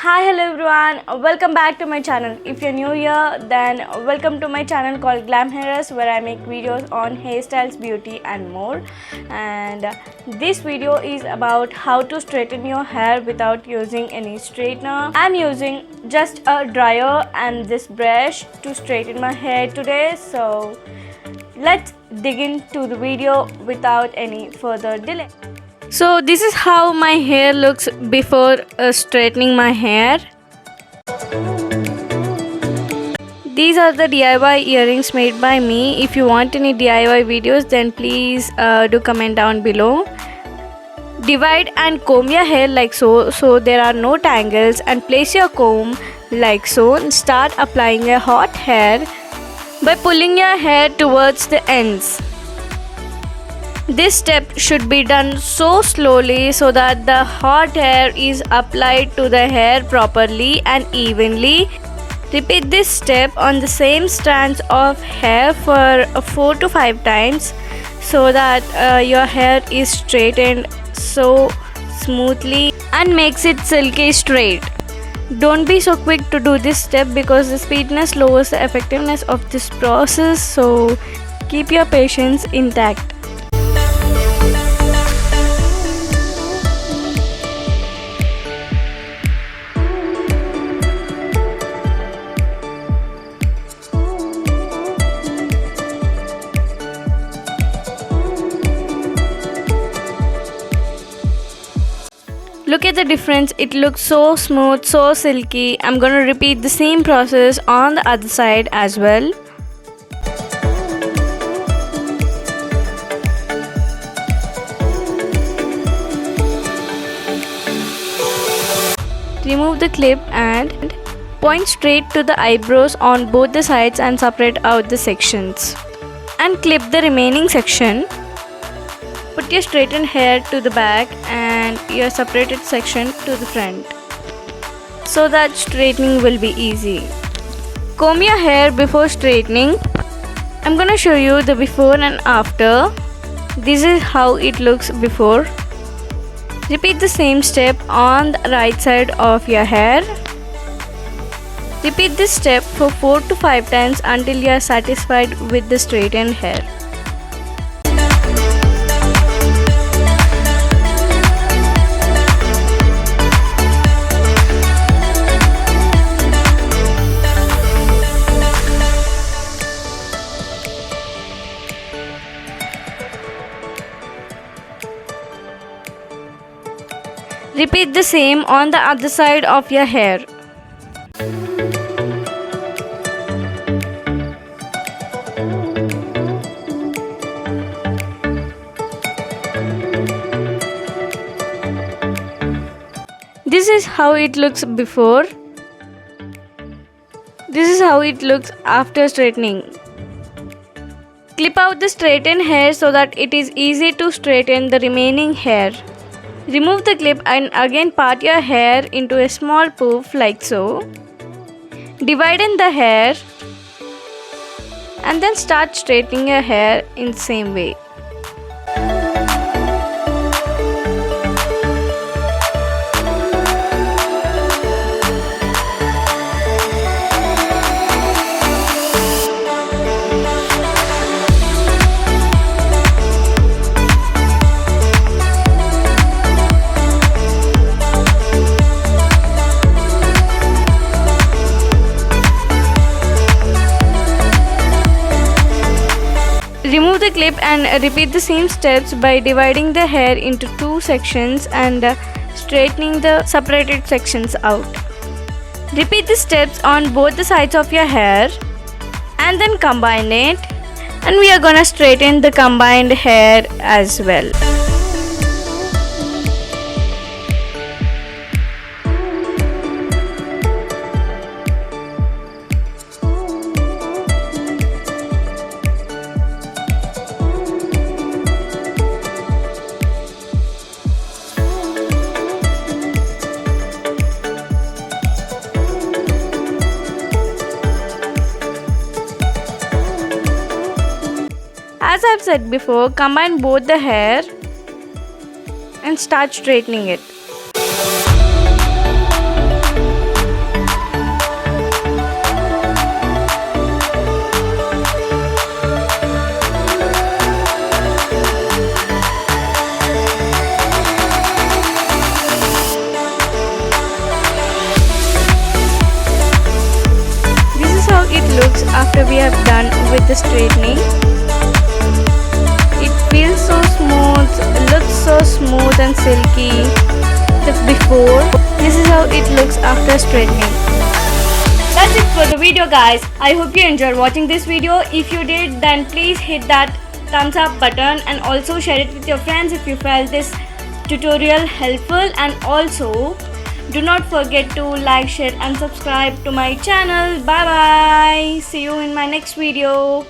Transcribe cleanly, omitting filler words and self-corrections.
Hi, hello everyone, welcome back to my channel. If you're new here, then welcome to my channel called Glamhairous, where I make videos on hairstyles, beauty and more. And this video is about how to straighten your hair without using any straightener. I'm using just a dryer and this brush to straighten my hair today. So let's dig into the video without any further delay. So this is how my hair looks before straightening my hair. These are the DIY earrings made by me. If you want any DIY videos, then please do comment down below. Divide and comb your hair like so there are no tangles, and place your comb like so and start applying a hot hair by pulling your hair towards the ends. This step should be done so slowly so that the hot hair is applied to the hair properly and evenly. Repeat this step on the same strands of hair for 4 to 5 times so that your hair is straightened so smoothly and makes it silky straight. Don't be so quick to do this step because the speediness lowers the effectiveness of this process, so keep your patience intact. Look at the difference, it looks so smooth, so silky. I'm gonna repeat the same process on the other side as well. Remove the clip and point straight to the eyebrows on both the sides and separate out the sections. And clip the remaining section. Put your straightened hair to the back and your separated section to the front so that straightening will be easy. Comb your hair before straightening. I'm gonna show you the before and after. This is how it looks before. Repeat the same step on the right side of your hair. Repeat this step for 4 to 5 times until you are satisfied with the straightened hair. Repeat the same on the other side of your hair. This is how it looks before. This is how it looks after straightening. Clip out the straightened hair so that it is easy to straighten the remaining hair. Remove the clip and again part your hair into a small poof like so. Divide in the hair and then start straightening your hair in the same way. Remove the clip and repeat the same steps by dividing the hair into 2 sections and straightening the separated sections out. Repeat the steps on both the sides of your hair and then combine it, and we are gonna straighten the combined hair as well. As I've said before, combine both the hair and start straightening it. with the straightening. It feels so smooth, looks so smooth and silky. The before, this is how it looks after straightening. That's it for the video, guys. I hope you enjoyed watching this video. If you did, then please hit that thumbs up button and also share it with your friends if you felt this tutorial helpful, and also do not forget to like, share and subscribe to my channel. Bye bye. See you in my next video.